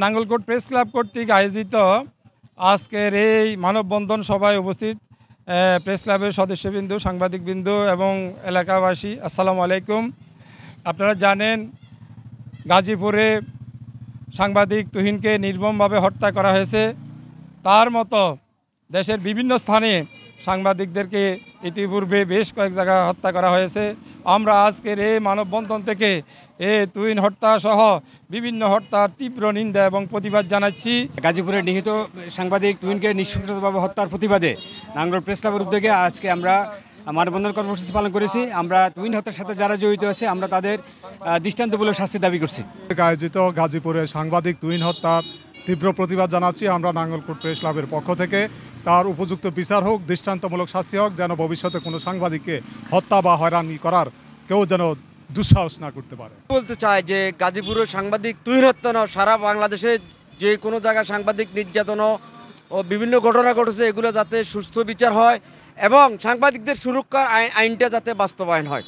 Nangalkot press club কর্তৃক আয়োজিত আজকের এই মানববন্ধন সভায় উপস্থিত প্রেস ক্লাবের সদস্যবৃন্দ, সাংবাদিকবৃন্দ এবং এলাকাবাসী, আসসালামু আলাইকুম। আপনারা জানেন গাজীপুরে সাংবাদিক তুহিনকে নির্মমভাবে হত্যা করা হয়েছে। তার মতো দেশের বিভিন্ন স্থানে সাংবাদিকদেরকে ইতিপূর্বে বেশ কয়েক জায়গায় হত্যা করা হয়েছে। আমরা আজকের এই মানববন্ধন থেকে তুহিন হত্যা সহ বিভিন্ন হত্যার তীব্র নিন্দা এবং প্রতিবাদ জানাচ্ছি। গাজীপুরে নিহত সাংবাদিক তুহিনকে নৃশংসভাবে হত্যার প্রতিবাদে নাঙ্গলকোট প্রেস ক্লাবের উদ্যোগে আজকে আমরা মানববন্ধন কর্মসূচি পালন করেছি। আমরা তুহিন হত্যার সাথে যারা জড়িত আছে আমরা তাদের দৃষ্টান্তমূলক শাস্তি দাবি করছি। আয়োজিত গাজীপুরে সাংবাদিক তুহিন হত্যার তীব্র প্রতিবাদ জানাচ্ছি আমরা নাঙ্গলকোট প্রেস ক্লাবের পক্ষ থেকে। তার উপযুক্ত বিচার হোক, দৃষ্টান্তমূলক শাস্তি হোক, যেন ভবিষ্যতে কোনো সাংবাদিককে হত্যা বা হয়রানি করার কেউ যেন দুঃসাহস না করতে পারে। বলতে চাই যে গাজীপুরের সাংবাদিক তুহিন হত্যা নয়, সারা বাংলাদেশে যে কোনো জায়গায় সাংবাদিক নির্যাতন ও বিভিন্ন ঘটনা ঘটেছে, এগুলো যাতে সুস্থ বিচার হয় এবং সাংবাদিকদের সুরক্ষার আইনটা যাতে বাস্তবায়ন হয়।